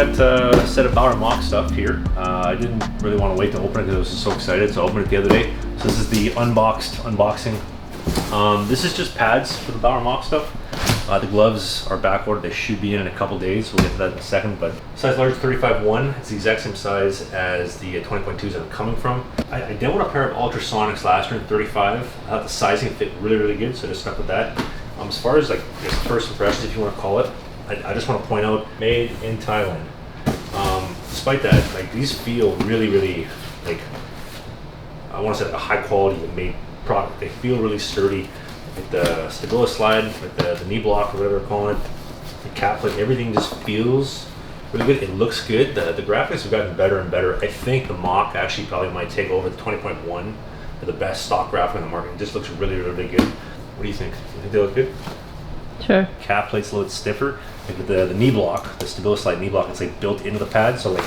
got a set of Bauer MACH stuff here. I didn't really want to wait to open it because I was just so excited, so I opened it the other day. So this is the unboxing. This is just pads for the Bauer MACH stuff. The gloves are back ordered. They should be in a couple days. We'll get to that in a second. But size large 35-1. It's the exact same size as the 20.2s that I'm coming from. I dealt with a pair of Ultrasonics last year in 35. I thought the sizing fit really good, so I just stuck with that. As far as like I guess first impressions, if you want to call it, I just want to point out, made in Thailand. Despite that, like these feel really like, I want to say like a high quality made product. They feel really sturdy. Like the Stabilis slide, like the knee block or whatever they're calling it, the cap plate, everything just feels really good. It looks good. The graphics have gotten better and better. I think the MACH actually probably might take over the 20.1 for the best stock graphic in the market. It just looks really good. What do you think? You think they look good? Sure. Cap plate's a little bit stiffer. Like with the knee block, the Stabilis slide knee block, it's like built into the pad, so like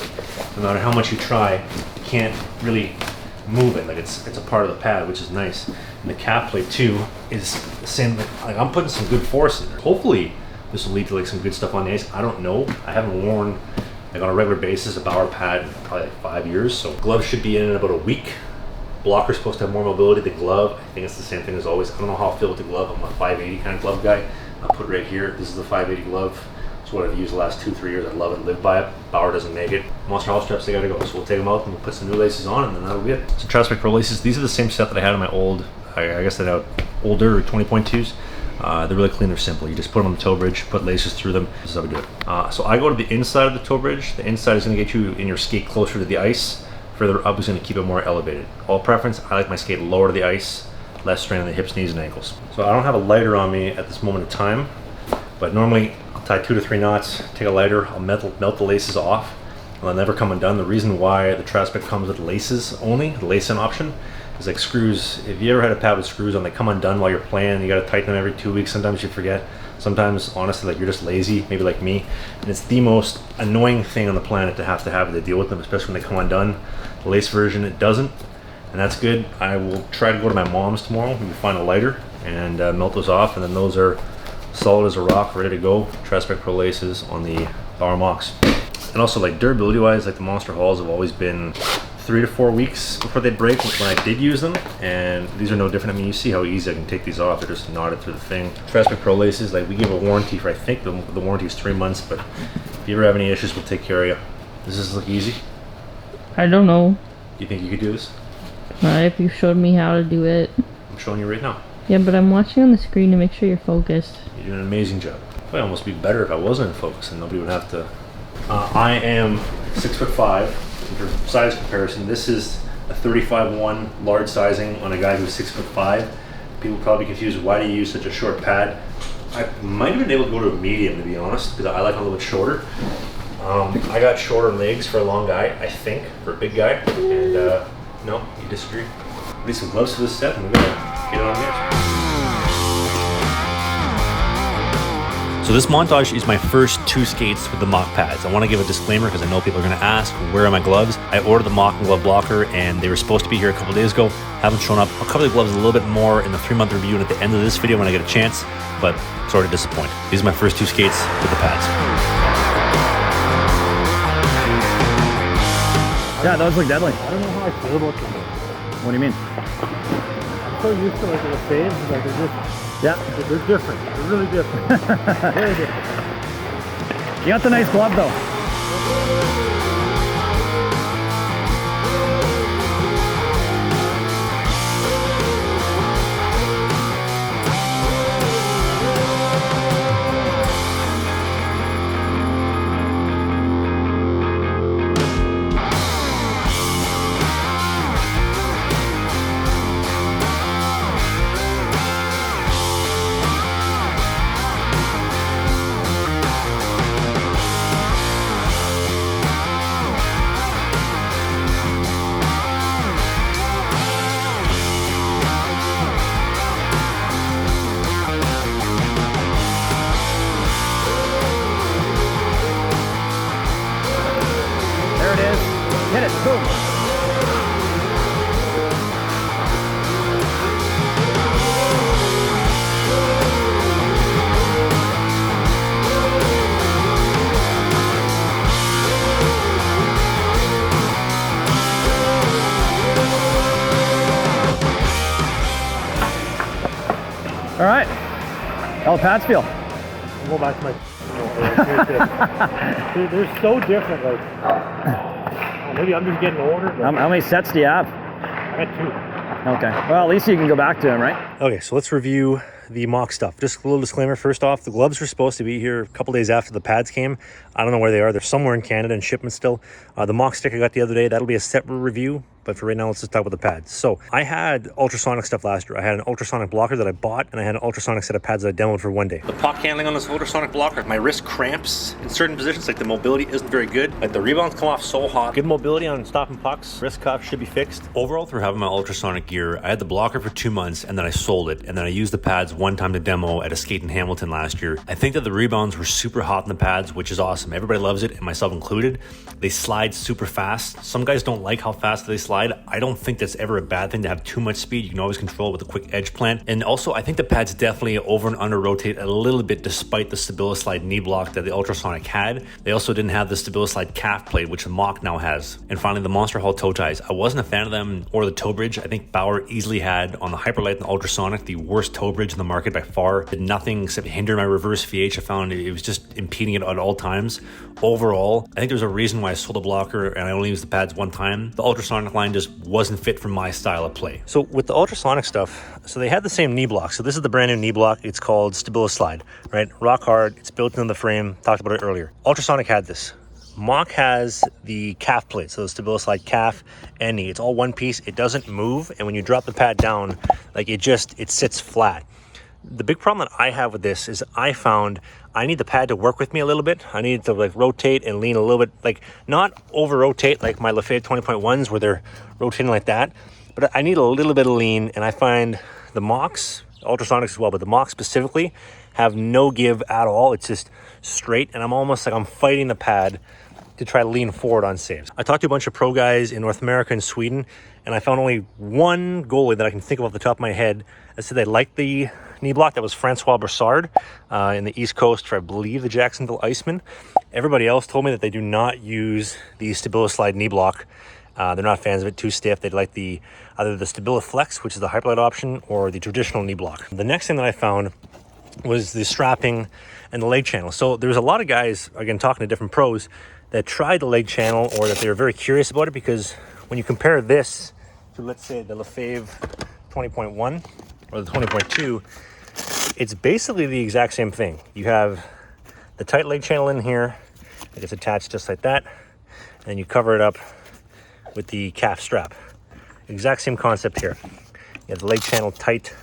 no matter how much you try, you can't really move it. Like it's a part of the pad, which is nice. And the cap plate too is the same. Like I'm putting some good force in there. Hopefully this will lead to like some good stuff on the ice. I don't know. I haven't worn like on a regular basis a Bauer pad in probably like 5 years. So gloves should be in about a week. Blocker's supposed to have more mobility. The glove, I think it's the same thing as always. I don't know how I feel with the glove. I'm a 580 kind of glove guy. I'll put right here. This is the 580 glove. It's what I've used the last 2-3 years. I love it, live by it. Bauer doesn't make it. Monster Hall straps, they gotta go. So we'll take them out and we'll put some new laces on, and then that'll be it. So TRAVSUCKS Pro laces. These are the same set that I had in my old, I guess that out older 20.2s. They're really clean. They're simple. You just put them on the toe bridge, put laces through them. This is how we do it. So I go to the inside of the toe bridge. The inside is gonna get you in your skate closer to the ice. Further up is gonna keep it more elevated. All preference, I like my skate lower to the ice, less strain on the hips, knees, and ankles. So I don't have a lighter on me at this moment in time, but normally I'll tie 2 to 3 knots, take a lighter, I'll melt the laces off, and they'll never come undone. The reason why the TRAVSUCKS comes with laces only, the lace-in option, is like screws. If you ever had a pad with screws on, they come undone while you're playing. You gotta tighten them every 2 weeks. Sometimes you forget. Sometimes, honestly, like you're just lazy, maybe like me. And it's the most annoying thing on the planet to have to deal with them, especially when they come undone. The lace version, it doesn't, and that's good. I will try to go to my mom's tomorrow, maybe find a lighter, and melt those off, and then those are solid as a rock, ready to go. TRAVSUCKS Pro laces on the Bauer MACH. And also, like durability wise, like the Monster Halls have always been 3 to 4 weeks before they break when I did use them, and these are no different. I mean, you see how easy I can take these off. They're just knotted through the thing. TRAVSUCKS Pro laces, like we give a warranty for, I think the warranty is 3 months, but if you ever have any issues, we'll take care of you. Does this look easy? I don't know. Do you think you could do this? If you showed me how to do it. I'm showing you right now. Yeah, but I'm watching on the screen to make sure you're focused. You're doing an amazing job. It'd probably almost be better if I wasn't in focus and nobody would have to. I am 6'5". For size comparison, this is a 35-1 large sizing on a guy who's 6'5". People probably confused, why do you use such a short pad? I might have been able to go to a medium, to be honest, because I like a little bit shorter. I got shorter legs for a long guy, I think, for a big guy, and no, you disagree. Need some gloves for this set, and we're gonna get it on here. So this montage is my first 2 skates with the MACH pads. I want to give a disclaimer because I know people are going to ask, where are my gloves? I ordered the MACH and glove blocker, and they were supposed to be here a couple days ago. Haven't shown up. I'll cover the gloves a little bit more in the 3-month review and at the end of this video when I get a chance, but sort of disappointed. These are my first 2 skates with the pads. Yeah, those look deadly. I don't know how I feel about them. What do you mean? I'm so used to like the saves, like they're just, Yeah. they're different. They're really different. Very different. You got the nice glove though. All right. How the pads feel? I'll go back to my. They're so different. Like, maybe I'm just getting older. But How many sets do you have? I got 2. Okay. Well, at least you can go back to them, right? Okay, so let's review the mock stuff. Just a little disclaimer first off, the gloves were supposed to be here a couple days after the pads came. I don't know where they are. They're somewhere in Canada in shipment still. The mock stick I got the other day, that'll be a separate review. But for right now, let's just talk about the pads. So I had ultrasonic stuff last year. I had an ultrasonic blocker that I bought, and I had an ultrasonic set of pads that I demoed for one day. The pop handling on this ultrasonic blocker, my wrist cramps in certain positions, like the mobility isn't very good. Like the rebounds come off so hot. Good mobility on stopping pucks. Wrist cuff should be fixed. Overall, through having my ultrasonic gear, I had the blocker for 2 months, and then I sold it, and then I used the pads one time to demo at a skate in Hamilton last year. I think that the rebounds were super hot in the pads, which is awesome. Everybody loves it, and myself included. They slide super fast. Some guys don't like how fast they slide. I don't think that's ever a bad thing to have too much speed. You can always control it with a quick edge plant. And also, I think the pads definitely over and under rotate a little bit despite the StabiliSlide knee block that the Ultrasonic had. They also didn't have the StabiliSlide calf plate, which the Mach now has. And finally, the Monster Haul toe ties. I wasn't a fan of them or the toe bridge. I think Bauer easily had on the Hyperlight and the Ultrasonic the worst toe bridge in the market by far. Did nothing except hinder my reverse VH. I found it was just impeding it at all times. Overall, I think there's a reason why I sold a blocker and I only used the pads one time. The Ultrasonic line just wasn't fit for my style of play. So with the Ultrasonic stuff, so they had the same knee block. So this is the brand new knee block. It's called StabiliSlide, right? Rock hard. It's built into the frame. Talked about it earlier. Ultrasonic had this. Mach has the calf plate, so the StabiliSlide calf and knee. It's all one piece. It doesn't move, and when you drop the pad down, like it sits flat. The big problem that I have with this is I found I need the pad to work with me a little bit. I need it to like rotate and lean a little bit, like not over rotate like my Lefevre 20.1s where they're rotating like that, but I need a little bit of lean. And I find the Machs, Ultrasonics as well, but the Mach specifically have no give at all. It's just straight, and I'm almost like I'm fighting the pad to try to lean forward on saves. I talked to a bunch of pro guys in North America and Sweden, and I found only one goalie that I can think of off the top of my head that said they liked the knee block. That was Francois Brassard in the East Coast for, I believe, the Jacksonville Icemen. Everybody else told me that they do not use the StabiliSlide knee block. They're not fans of it, too stiff. They like either the StabiliFlex, which is the Hyperlight option, or the traditional knee block. The next thing that I found was the strapping and the leg channel. So there's a lot of guys, again, talking to different pros, that tried the leg channel or that they were very curious about it, because when you compare this to, let's say, the Lefevre 20.1 or the 20.2, it's basically the exact same thing. You have the tight leg channel in here that gets attached just like that, and then you cover it up with the calf strap. Exact same concept here. You have the leg channel tight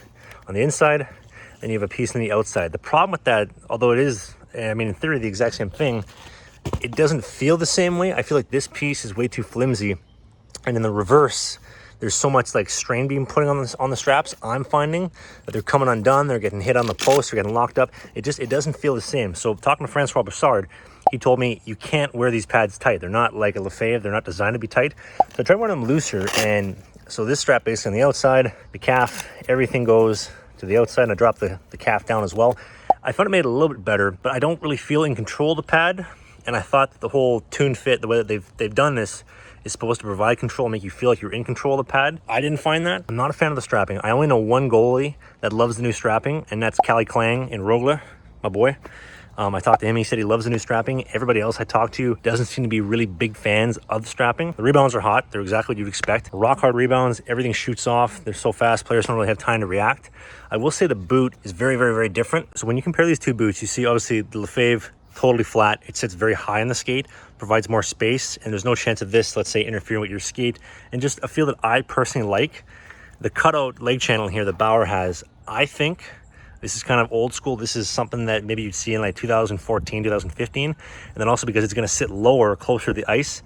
on the inside, and you have a piece on the outside. The problem with that, although it is, I mean, in theory, the exact same thing, it doesn't feel the same way. I feel like this piece is way too flimsy, and in the reverse, there's so much like strain being put on the straps. I'm finding that they're coming undone. They're getting hit on the post. They're getting locked up. It doesn't feel the same. So talking to Francois Brassard, he told me you can't wear these pads tight. They're not like a Lefevre. They're not designed to be tight. So I tried wearing them looser, and so this strap basically on the outside, the calf, everything goes to the outside, and I dropped the calf down as well. I found it made it a little bit better, but I don't really feel in control of the pad. And I thought that the whole tune fit, the way that they've done this, is supposed to provide control, make you feel like you're in control of the pad. I didn't find that. I'm not a fan of the strapping. I only know one goalie that loves the new strapping, and that's Callie Klang in Rogla, my boy. I talked to him. He said he loves the new strapping. Everybody else I talked to doesn't seem to be really big fans of the strapping. The rebounds are hot. They're exactly what you'd expect. Rock hard rebounds. Everything shoots off. They're so fast. Players don't really have time to react. I will say the boot is very, very, very different. So when you compare these two boots, you see obviously the Lefevre totally flat. It sits very high in the skate, provides more space, and there's no chance of this, let's say, interfering with your skate. And just a feel that I personally like. The cutout leg channel here that Bauer has, I think this is kind of old school. This is something that maybe you'd see in like 2014, 2015. And then also because it's going to sit lower, closer to the ice.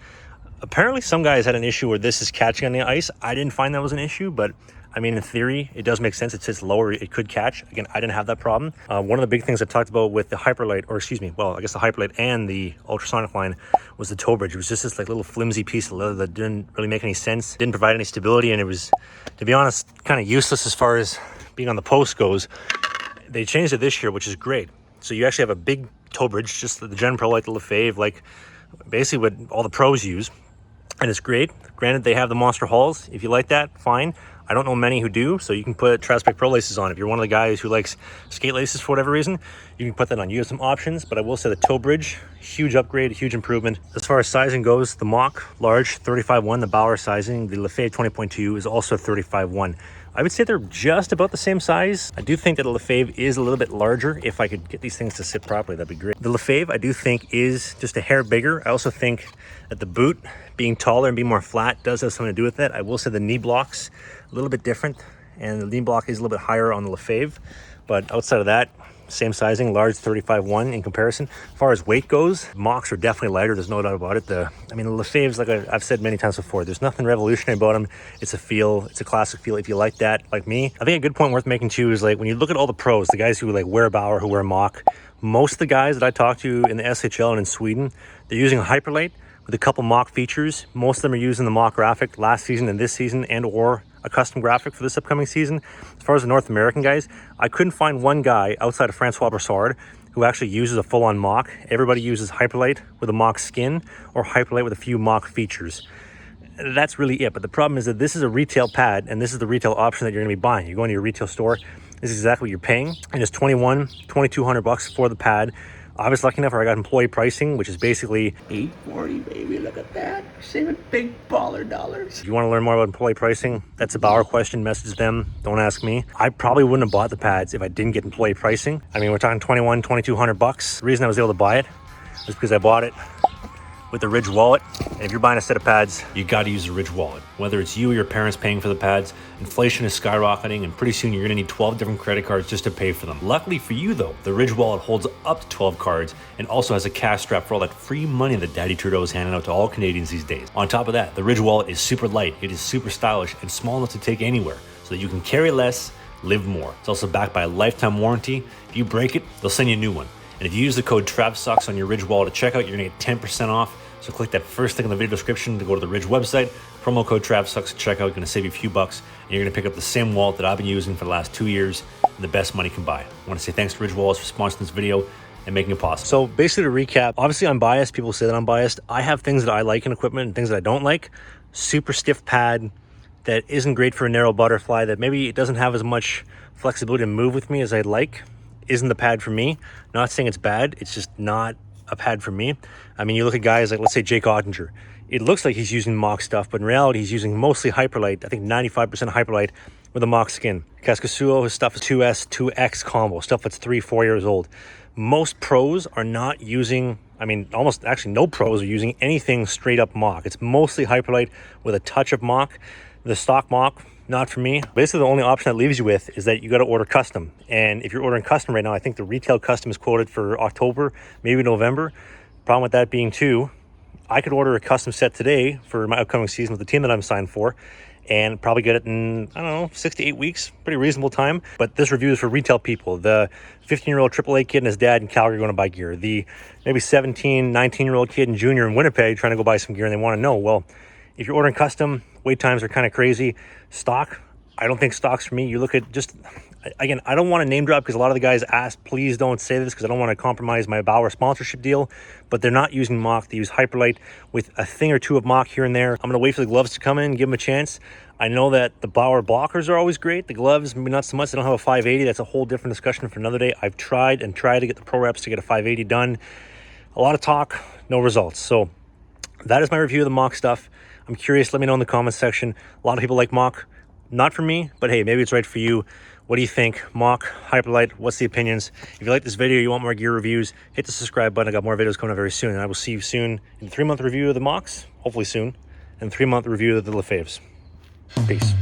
Apparently some guys had an issue where this is catching on the ice. I didn't find that was an issue, but I mean, in theory, it does make sense. It sits lower, it could catch. Again, I didn't have that problem. One of the big things I talked about with the Hyperlight, or excuse me, well, I guess the Hyperlight and the Ultrasonic line was the toe bridge. It was just this like little flimsy piece of leather that didn't really make any sense, didn't provide any stability, and it was, to be honest, kind of useless as far as being on the post goes. They changed it this year, which is great. So you actually have a big toe bridge, just the Gen Pro, like the Lefevre, like basically what all the pros use. And it's great. Granted, they have the monster hauls. If you like that, fine. I don't know many who do, so you can put TRAVSUCKS Pro laces on. If you're one of the guys who likes skate laces for whatever reason, you can put that on. You have some options, but I will say the toe bridge, huge upgrade, huge improvement. As far as sizing goes, the Mach large 35.1, the Bauer sizing, the Lefevre 20.2 is also 35.1. I would say they're just about the same size. I do think that the Lefevre is a little bit larger. If I could get these things to sit properly, that'd be great. The Lefevre, I do think, is just a hair bigger. I also think that the boot being taller and being more flat does have something to do with it. I will say the knee block's a little bit different, and the knee block is a little bit higher on the Lefevre. But outside of that, same sizing, large 35.1 in comparison. As far as weight goes, Machs are definitely lighter. There's no doubt about it. The Lefevre's, like I've said many times before, there's nothing revolutionary about them. It's a feel. It's a classic feel. If you like that, like me, I think a good point worth making too is like when you look at all the pros, the guys who like wear Bauer, who wear Mach, most of the guys that I talk to in the SHL and in Sweden, they're using a Hyperlite with a couple Mach features. Most of them are using the Mach graphic last season and this season, and or a custom graphic for this upcoming season. As far as the North American guys, I couldn't find one guy outside of Francois Brassard who actually uses a full-on Mach. Everybody uses Hyperlite with a Mach skin or Hyperlite with a few Mach features. That's really it. But the problem is that this is a retail pad, and this is the retail option that you're gonna be buying. You go into your retail store, this is exactly what you're paying, and it's $2,200 for the pad. I was lucky enough where I got employee pricing, which is basically $840, baby. Look at that. Saving big baller dollars. If you want to learn more about employee pricing, that's a Bauer question. Message them. Don't ask me. I probably wouldn't have bought the pads if I didn't get employee pricing. I mean, we're talking $2,200. The reason I was able to buy it was because I bought it with the Ridge wallet. And if you're buying a set of pads, you got to use the Ridge wallet. Whether it's you or your parents paying for the pads, inflation is skyrocketing, and pretty soon you're gonna need 12 different credit cards just to pay for them. Luckily for you though, the Ridge wallet holds up to 12 cards and also has a cash strap for all that free money that Daddy Trudeau is handing out to all Canadians these days. On top of that, the Ridge wallet is super light, it is super stylish, and small enough to take anywhere so that you can carry less, live more. It's also backed by a lifetime warranty. If you break it, they'll send you a new one. And if you use the code TRAVSUCKS on your Ridge wallet at checkout, you're gonna get 10% off. So click that first link in the video description to go to the Ridge website. Promo code TRAVSUCKS at checkout, gonna save you a few bucks, and you're gonna pick up the same wallet that I've been using for the last 2 years, and the best money can buy. I wanna say thanks to Ridge Wallets for sponsoring this video and making it possible. So basically to recap, obviously I'm biased. People say that I'm biased. I have things that I like in equipment and things that I don't like. Super stiff pad that isn't great for a narrow butterfly, that maybe it doesn't have as much flexibility to move with me as I'd like, isn't the pad for me. Not saying it's bad, it's just not a pad for me. I mean, you look at guys like, let's say Jake Ottinger. It looks like he's using Mach stuff, but in reality, he's using mostly Hyperlite. I think 95% Hyperlite with a Mach skin. Kaskasuo, his stuff is 2S, 2X combo, stuff that's 3-4 years old. Most pros are not using, I mean, almost actually no pros are using anything straight up Mach. It's mostly Hyperlite with a touch of Mach. The stock Mach, not for me. Basically, the only option that leaves you with is that you got to order custom. And if you're ordering custom right now, I think the retail custom is quoted for October, maybe November. Problem with that being too, I could order a custom set today for my upcoming season with the team that I'm signed for, and probably get it in, I don't know, 6 to 8 weeks, pretty reasonable time. But this review is for retail people. The 15-year-old AAA kid and his dad in Calgary going to buy gear. The maybe 17, 19-year-old kid and junior in Winnipeg trying to go buy some gear, and they want to know, well, if you're ordering custom, wait times are kind of crazy. Stock, I don't think stock's for me. You look at just, again, I don't want to name drop because a lot of the guys ask, please don't say this because I don't want to compromise my Bauer sponsorship deal, but they're not using Mach. They use Hyperlite with a thing or two of Mach here and there. I'm going to wait for the gloves to come in, give them a chance. I know that the Bauer blockers are always great. The gloves, maybe not so much. They don't have a 580. That's a whole different discussion for another day. I've tried to get the pro reps to get a 580 done. A lot of talk, no results. So that is my review of the Mach stuff. I'm curious, let me know in the comments section. A lot of people like Mach. Not for me, but hey, maybe it's right for you. What do you think? Mach, Hyperlite, what's the opinions? If you like this video, you want more gear reviews, hit the subscribe button. I got more videos coming up very soon, and I will see you soon in the 3-month review of the Machs, hopefully soon, and 3-month review of the Lefevres. Peace.